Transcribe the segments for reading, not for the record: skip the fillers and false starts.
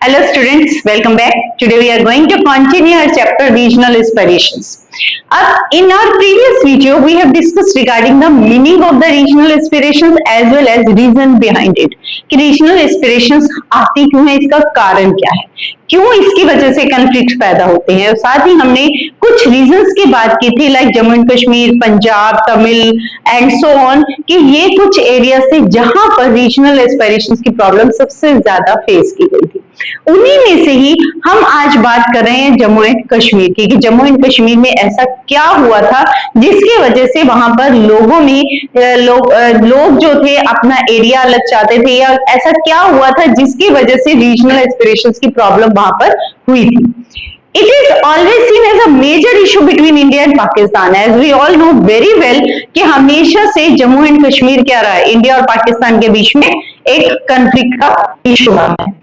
Hello students, welcome back. Today we are going to continue our chapter regional aspirations. In our previous video, we have discussed regarding the meaning of the regional aspirations as well as reason behind it. कि regional aspirations आती क्यों है, इसका कारण क्या है, क्यों इसकी वजह से कन्फ्लिक्ट पैदा होते हैं, और साथ ही हमने कुछ रीजंस की बात की थी like Jammu and Kashmir, Punjab, Tamil and so on, कि ये कुछ एरिया थे जहां पर रीजनल एस्पिरेशंस की प्रॉब्लम सबसे ज्यादा फेस की गई थी। उन्हीं में से ही हम आज बात कर रहे हैं जम्मू एंड कश्मीर की, कि जम्मू एंड कश्मीर में ऐसा क्या हुआ था जिसकी वजह से वहां पर लोगों में लोग जो थे अपना एरिया अलग चाहते थे, या ऐसा क्या हुआ था जिसकी वजह से रीजनल एस्पिरेशंस की प्रॉब्लम वहां पर हुई थी। It is always seen as a major issue between India and Pakistan. As we all know very well कि हमेशा से जम्मू एंड कश्मीर क्या रहा है, इंडिया और पाकिस्तान के बीच में एक कॉन्फ्लिक्ट का इशू रहा है।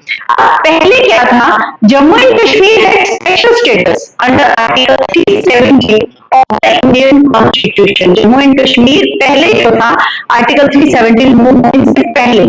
पहले क्या था, जम्मू एंड कश्मीर है special status under article 370 of the Indian constitution. Jammu and Kashmir पहले जो था आर्टिकल 370 मूवमेंट से पहले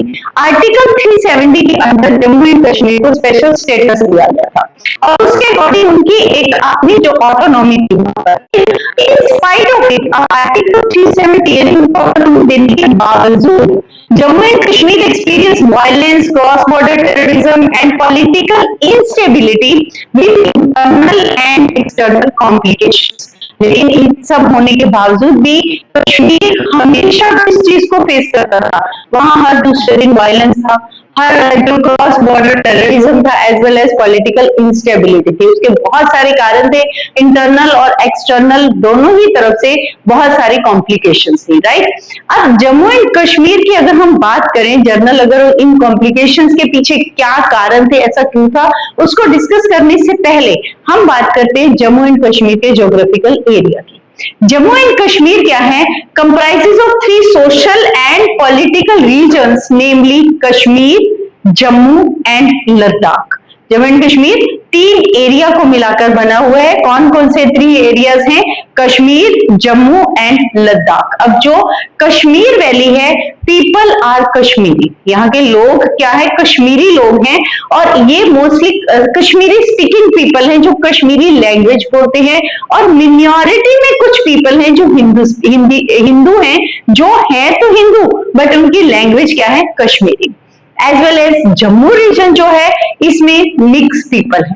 आर्टिकल 370 के अंदर जम्मू एंड कश्मीर को स्पेशल स्टेटस दिया गया था, और उसके अकॉर्डिंग उनकी एक अपनी जो ऑटोनॉमी थी, in spite of it article 370 autonomy देने के बावजूद Jammu and Kashmir experience violence, cross border terrorism and political instability with internal and external complications. लेकिन इन सब होने के बावजूद भी कश्मीर हमेशा इस चीज को फेस करता था, वहां हर दूसरे दिन वायलेंस था, हर जो क्रॉस बॉर्डर टेररिज्म था as well as political instability थी। उसके बहुत सारे कारण थे, इंटरनल और एक्सटर्नल दोनों ही तरफ से बहुत सारी कॉम्प्लिकेशंस थी, राइट। अब जम्मू एंड कश्मीर की अगर हम बात करें जनरल, अगर इन कॉम्प्लिकेशंस के पीछे क्या कारण थे, ऐसा क्यों था, उसको डिस्कस करने से पहले हम बात करते हैं जम्मू एंड कश्मीर के ज्योग्राफिकल एरिया की। जम्मू एंड कश्मीर क्या है, comprises of 3 social and political regions, namely Kashmir, Jammu and Ladakh. Jammu and Kashmir 3 area को मिलाकर बना हुआ है। कौन कौन से 3 एरियाज हैं? कश्मीर, जम्मू एंड लद्दाख। अब जो कश्मीर वैली है, पीपल आर कश्मीरी, यहाँ के लोग क्या है, कश्मीरी लोग हैं, और ये मोस्टली कश्मीरी स्पीकिंग पीपल हैं जो कश्मीरी लैंग्वेज बोलते हैं, और मिनॉरिटी में कुछ पीपल हैं जो हिंदू हैं, जो है तो हिंदू बट उनकी लैंग्वेज क्या है, Kashmiri. As well as Jammu region जो है इसमें मिक्स पीपल है।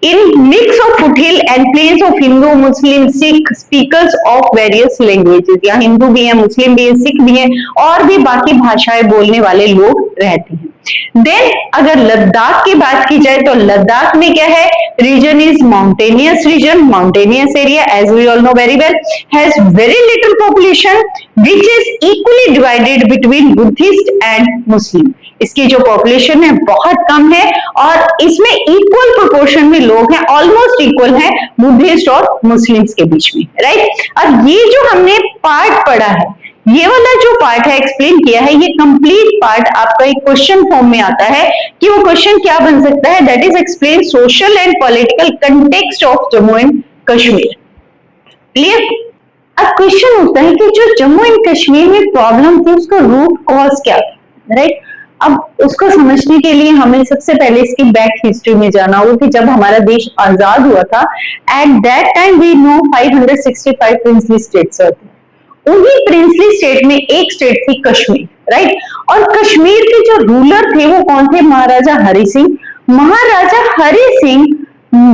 In mix of foothill and plains of Hindu, Muslim, Sikh, speakers of various languages. यहाँ हिंदू भी है, मुस्लिम भी है, सिख भी है, और भी बाकी भाषाएं बोलने वाले लोग रहते हैं। देन अगर लद्दाख की बात की जाए तो लद्दाख में क्या है, region is mountainous region, mountainous area as we all know very well, has very little population which is equally divided between Buddhist and Muslim. इसकी जो पॉपुलेशन है बहुत कम है, और इसमें इक्वल प्रोपोर्शन में लोग हैं, ऑलमोस्ट इक्वल है बुद्धिस्ट और मुस्लिम्स के बीच में, राइट। अब ये जो हमने पार्ट पढ़ा है, ये वाला जो पार्ट है एक्सप्लेन किया है, ये कंप्लीट पार्ट आपका एक क्वेश्चन फॉर्म में आता है कि वो क्वेश्चन क्या बन सकता है, that is explain social and political context of Jammu and Kashmir. Clear? अब क्वेश्चन होता है कि जो जम्मू एंड कश्मीर में प्रॉब्लम थी उसका रूट कॉज क्या था, राइट। अब उसको समझने के लिए हमें सबसे पहले इसकी बैक हिस्ट्री में जाना होगा कि जब हमारा देश आजाद हुआ था, at that time we know 565 princely states थे। उन्हीं प्रिंसली स्टेट में एक स्टेट थी कश्मीर, राइट। और कश्मीर के जो रूलर थे वो कौन थे, महाराजा हरि सिंह। महाराजा Hari Singh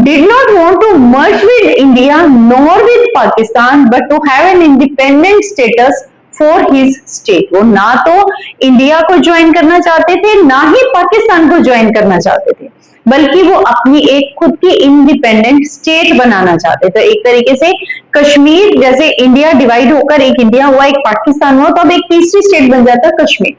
did not want to merge with India nor with Pakistan but to have an independent status for his state। वो ना तो इंडिया को ज्वाइन करना चाहते थे, ना ही पाकिस्तान को ज्वाइन करना चाहते थे, बल्कि वो अपनी एक खुद की इंडिपेंडेंट स्टेट बनाना चाहते थे। एक तरीके से कश्मीर, जैसे इंडिया डिवाइड होकर एक इंडिया हुआ, एक पाकिस्तान हुआ, तो अब एक तीसरी स्टेट बन जाता कश्मीर,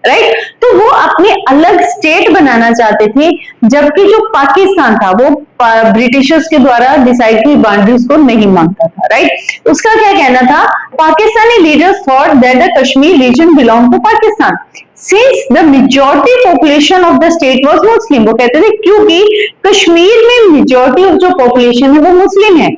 राइट। तो वो अपने अलग स्टेट बनाना चाहते थे, जबकि जो पाकिस्तान था वो ब्रिटिशर्स के द्वारा डिसाइड की बाउंड्रीज को नहीं मानता था, राइट। उसका क्या कहना था, Pakistani leaders thought that the Kashmir region belong to Pakistan since the majority population of the state was Muslim. वो कहते थे क्योंकि कश्मीर में मेजॉरिटी ऑफ जो पॉपुलेशन है वो मुस्लिम है,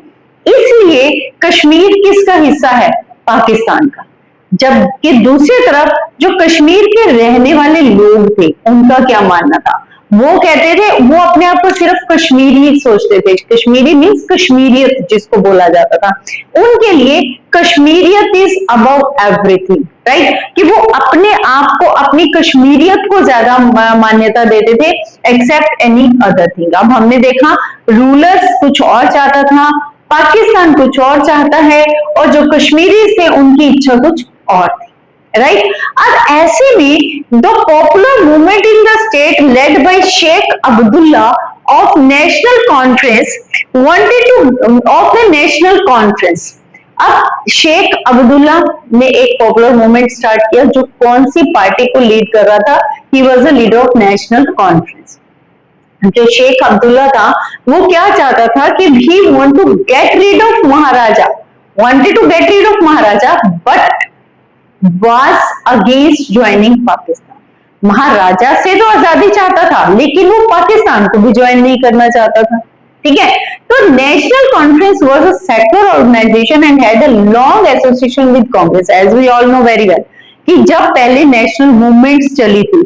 इसलिए कश्मीर किसका हिस्सा है, पाकिस्तान का। जबकि दूसरी तरफ जो कश्मीर के रहने वाले लोग थे उनका क्या मानना था, वो कहते थे, वो अपने आप को सिर्फ कश्मीरी सोचते थे, कश्मीरी मीन्स कश्मीरियत जिसको बोला जाता था, उनके लिए कश्मीरियत इज अबव एवरीथिंग, राइट, कि वो अपने आप को, अपनी कश्मीरियत को ज्यादा मान्यता देते थे एक्सेप्ट एनी अदर थिंग। अब हमने देखा रूलर्स कुछ और चाहता था, पाकिस्तान कुछ और चाहता है, और जो कश्मीरी थे उनकी इच्छा कुछ और थी, राइट। अब ऐसे में the popular movement in the state led by Sheikh Abdullah of National Conference wanted to of the National Conference. अब शेख अब्दुल्ला ने एक पॉपुलर मूवमेंट स्टार्ट किया, जो कौन सी पार्टी को लीड कर रहा था? He was the leader of National Conference. जो शेख अब्दुल्ला था वो क्या चाहता था कि he want to get rid of Maharaja, wanted to get rid of Maharaja, but was against joining Pakistan. Maharaja से तो आजादी चाहता था, लेकिन वो पाकिस्तान को भी ज्वाइन नहीं करना चाहता था, ठीक है। तो National Conference was a secular organisation and had a long association with Congress, as we all know very well, कि जब पहले नेशनल मूवमेंट्स चली थी,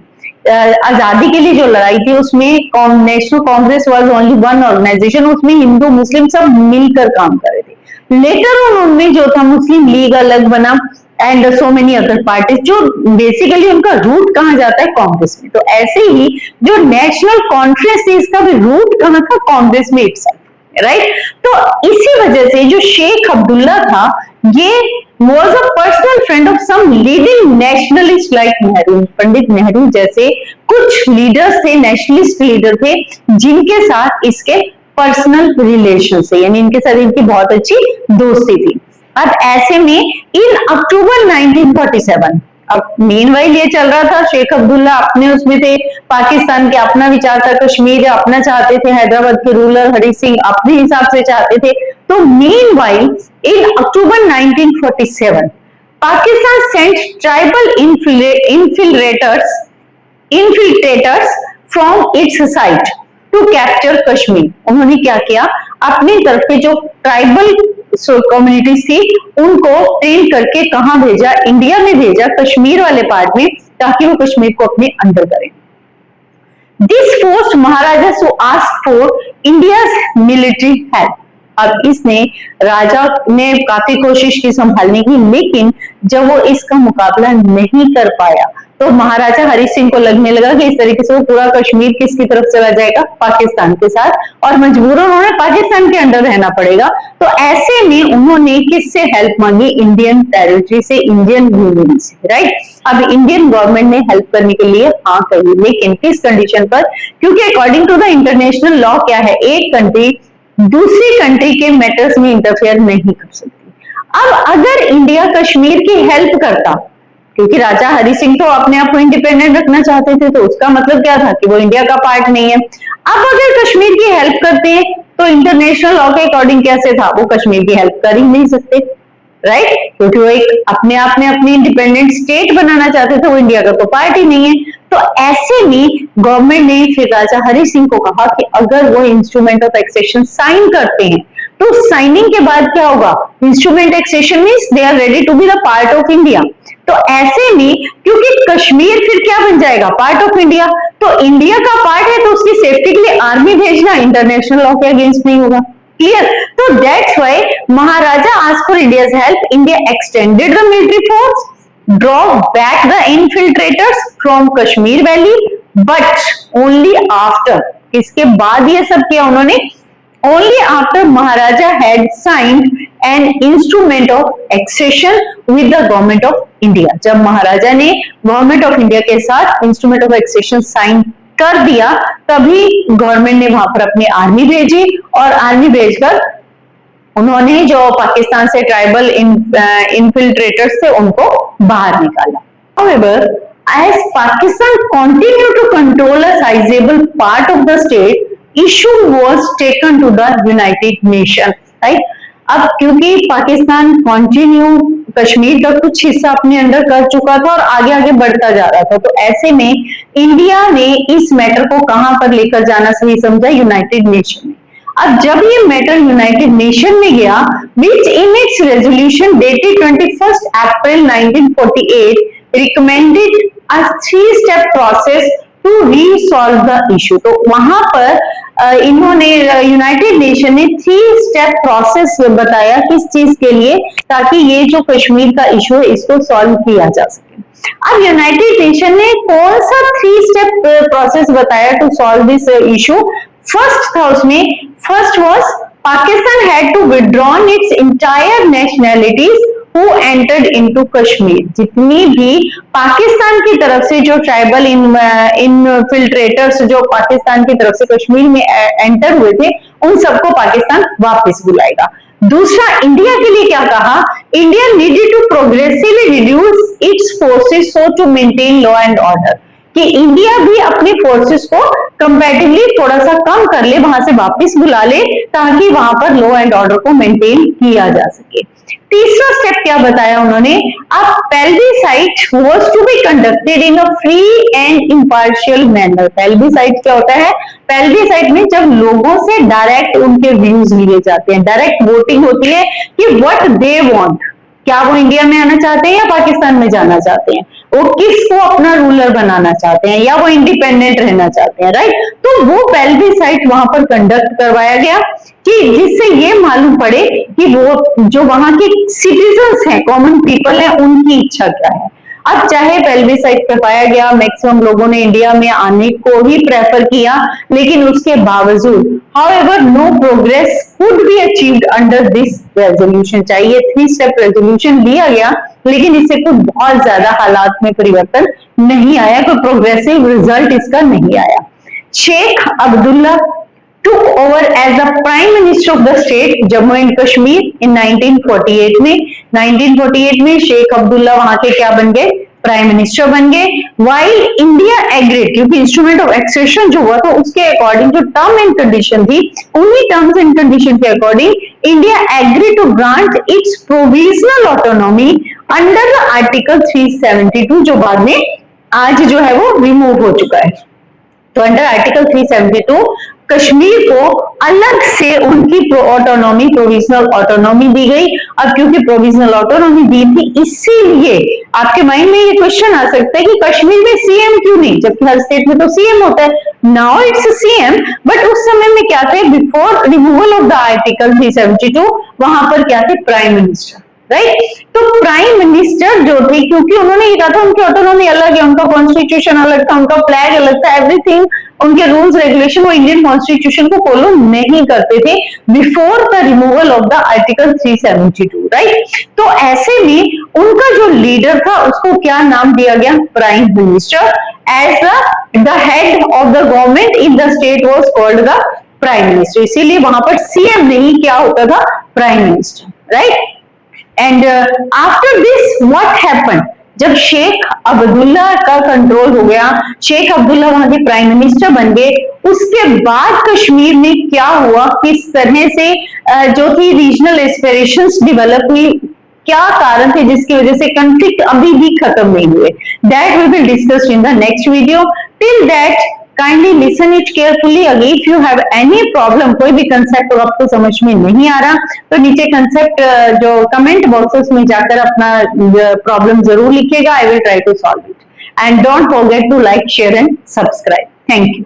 आजादी के लिए जो लड़ाई थी, उसमें National Congress was only one organisation, उसमें हिंदू मुस्लिम सब मिलकर काम कर रहे थे। लेटर ऑन उनमें जो था मुस्लिम लीग अलग बना and so many other parties, जो बेसिकली उनका रूट कहाँ जाता है? कांग्रेस में। तो ऐसे ही जो नेशनल कॉन्फ्रेंस थी, इसका भी रूट कहाँ था? कांग्रेस में इटसेल्फ, राइट। तो इसी वजह से जो शेख अब्दुल्ला था, ये was a personal friend of some leading nationalist like Nehru, Pandit Nehru जैसे कुछ लीडर्स थे, नेशनलिस्ट लीडर थे, जिनके साथ इसके पर्सनल रिलेशन थे, यानी इनके साथ इनकी बहुत अच्छी दोस्ती थी। अब ऐसे में इन अक्टूबर 1947, अब मीनवाइल ये चल रहा था, शेख अब्दुल्ला अपने उसमें थे, पाकिस्तान के अपना विचार था, कश्मीर अपना चाहते थे, हैदराबाद के रूलर हरि सिंह अपने हिसाब से चाहते थे। तो meanwhile in October 1947 Pakistan sent tribal infiltrators from its side to capture Kashmir. उन्होंने क्या किया? अपनी तरफ के जो ट्राइबल कम्युनिटी थी उनको ट्रेन करके कहां भेजा? इंडिया में भेजा, कश्मीर वाले पार्ट में, ताकि वो कश्मीर को अपने अंडर करें। This forced Maharaja to ask for India's military help. अब इसने, राजा ने काफी कोशिश की संभालने की, लेकिन जब वो इसका मुकाबला नहीं कर पाया, तो महाराजा हरि सिंह को लगने लगा कि इस तरीके से वो पूरा कश्मीर किसकी तरफ चला जाएगा? पाकिस्तान के साथ, और मजबूरन उन्हें पाकिस्तान के अंडर रहना पड़ेगा। तो ऐसे में उन्होंने किससे हेल्प मांगी? इंडियन टेरिटरी से, इंडियन यूनियन से, राइट। अब इंडियन गवर्नमेंट ने हेल्प करने के लिए हाँ कही, लेकिन किस कंडीशन पर? क्योंकि according to the international law क्या है? एक कंट्री दूसरी कंट्री के मैटर्स में इंटरफेयर नहीं कर सकती। अब अगर इंडिया कश्मीर की हेल्प करता, क्योंकि राजा हरि सिंह तो अपने आप को इंडिपेंडेंट रखना चाहते थे, तो उसका मतलब क्या था? कि वो इंडिया का पार्ट नहीं है। अब अगर कश्मीर की हेल्प करते हैं, तो इंटरनेशनल लॉ के अकॉर्डिंग कैसे था? वो कश्मीर की हेल्प कर ही नहीं सकते, राइट, क्योंकि वो एक अपने आप में अपनी इंडिपेंडेंट स्टेट बनाना चाहते थे, वो इंडिया का तो पार्ट ही नहीं है। तो ऐसे में गवर्नमेंट ने फिर राजा हरि सिंह को कहा कि अगर वो इंस्ट्रूमेंट ऑफ एक्सेशन साइन करते हैं, तो साइनिंग के बाद क्या होगा? Instrument accession means they are ready to be the part of India. तो ऐसे में क्योंकि कश्मीर फिर क्या बन जाएगा? Part of India. तो इंडिया का पार्ट है, तो उसकी सेफ्टी के लिए आर्मी भेजना इंटरनेशनल लॉ के अगेंस्ट नहीं होगा। क्लियर? तो that's why Maharaja asked for India's help, India extended the military force, draw back the infiltrators from Kashmir valley, but only after, इसके बाद ये सब किया उन्होंने, only after Maharaja had signed an instrument of accession with the government of India। जब महाराजा ने government of India के साथ इंस्ट्रूमेंट ऑफ एक्सेशन साइन कर दिया, तभी गवर्नमेंट ने वहां पर अपनी आर्मी भेजी, और आर्मी भेजकर उन्होंने जो पाकिस्तान से ट्राइबल इन्फिल्ट्रेटर्स थे उनको बाहर निकाला। However, as Pakistan continued to control a sizable part of the state, issue was taken to the United Nations, right? अब क्योंकि पाकिस्तान कंटिन्यू कश्मीर का कुछ हिस्सा अपने अंदर कर चुका था और आगे आगे बढ़ता जा रहा था, तो ऐसे में इंडिया ने इस मैटर को कहां पर लेकर जाना सही समझा? यूनाइटेड नेशन में। अब जब ये मैटर यूनाइटेड नेशन में गया, which in its resolution dated 21st April 1948 recommended a 3-step process to resolve the issue. तो वहां पर इन्होंने यूनाइटेड नेशन ने 3 स्टेप प्रोसेस बताया किस चीज के लिए, ताकि ये जो कश्मीर का इशू है इसको सॉल्व किया जा सके। अब यूनाइटेड नेशन ने कौन सा 3 स्टेप प्रोसेस बताया to solve this issue? First था उसमें, first was Pakistan had to withdrawn its entire nationalities who entered into Kashmir. जितनी भी पाकिस्तान की तरफ से जो ट्राइबल इनफिल्ट्रेटर्स जो पाकिस्तान की तरफ से कश्मीर में एंटर हुए थे, उन सबको पाकिस्तान वापस बुलाएगा। दूसरा, इंडिया के लिए क्या कहा? India needed to progressively reduce its forces so to maintain law and order, कि इंडिया भी अपने फोर्सेस को कंपैरेटिवली थोड़ा सा कम कर ले, वहां से वापस बुला ले, ताकि वहां पर लॉ एंड ऑर्डर को मेंटेन किया जा सके। तीसरा स्टेप क्या बताया उन्होंने? अब plebiscite was to be conducted in a free and impartial manner. Plebiscite क्या होता है? पेल्बिसाइट में जब लोगों से डायरेक्ट उनके व्यूज लिए जाते हैं, डायरेक्ट वोटिंग होती है कि व्हाट दे वांट, क्या वो इंडिया में आना चाहते हैं या पाकिस्तान में जाना चाहते हैं, वो किसको अपना रूलर बनाना चाहते हैं, या वो इंडिपेंडेंट रहना चाहते हैं, राइट? तो वो पेल्बिसाइट वहां पर कंडक्ट करवाया गया कि जिससे ये मालूम पड़े कि वो जो वहां के सिटीजन्स हैं, कॉमन पीपल है, उनकी इच्छा क्या है। अब चाहे पेल्बिसाइट करवाया गया, मैक्सिमम लोगों ने इंडिया में आने को ही प्रेफर किया, लेकिन उसके बावजूद however no progress could be achieved under this resolution। चाहिए 3 स्टेप रेजोल्यूशन दिया गया, लेकिन इससे कुछ बहुत ज्यादा हालात में परिवर्तन नहीं आया, कोई प्रोग्रेसिव रिजल्ट इसका नहीं आया। Sheikh Abdullah took over as the prime minister of the state Jammu and Kashmir in 1948 में। 1948 में शेख अब्दुल्ला वहां के क्या बन गए? प्राइम मिनिस्टर बन गए। वाइल इंडिया एग्रीड, क्योंकि इंस्ट्रूमेंट ऑफ एक्सेशन जो हुआ था उसके अकॉर्डिंग जो टर्म एंड कंडीशन थी, उन्हीं टर्म्स एंड कंडीशन के according India agree to grant its provisional autonomy under the article 372, जो बाद में आज जो है वो रिमूव हो चुका है। तो अंडर आर्टिकल 372 कश्मीर को अलग से उनकी ऑटोनॉमी, प्रोविजनल ऑटोनॉमी दी गई। अब क्योंकि प्रोविजनल ऑटोनॉमी दी थी, इसीलिए आपके माइंड में ये क्वेश्चन आ सकता है कि कश्मीर में सीएम क्यों नहीं, जबकि हर स्टेट में तो सीएम होता है। नाउ इट्स सीएम, बट उस समय में क्या थे? Before removal of the article 372 वहां पर क्या थे? Prime minister, right? तो प्राइम मिनिस्टर जो थे, क्योंकि उन्होंने ये कहा था उनकी ऑटोनॉमी अलग है, उनका कॉन्स्टिट्यूशन अलग था, उनका फ्लैग अलग था, एवरीथिंग, उनके रूल्स रेगुलेशन वो इंडियन कॉन्स्टिट्यूशन को फॉलो नहीं करते थे before the removal of the article 372, right? तो ऐसे में उनका जो लीडर था उसको क्या नाम दिया गया? Prime minister. As the head of the government in the state was called the prime minister. इसीलिए वहां पर सीएम नहीं, क्या होता था? Prime minister, right? And after this what happened? जब शेख अब्दुल्ला का कंट्रोल हो गया, शेख अब्दुल्ला वहां के प्राइम मिनिस्टर बन गए, उसके बाद कश्मीर में क्या हुआ, किस तरह से जो थी रीजनल एस्पिरेशंस डेवलप हुई, क्या कारण थे जिसकी वजह से कंफ्लिक्ट अभी भी खत्म नहीं हुए, that we will discuss in the next video. Till that kindly listen it carefully. अगर if you have any problem, कोई भी कंसेप्ट आपको समझ में नहीं आ रहा, तो नीचे कंसेप्ट जो कमेंट बॉक्सेस में जाकर अपना प्रॉब्लम जरूर लिखिएगा। I will try to solve it, and don't forget to like, share and subscribe. Thank you.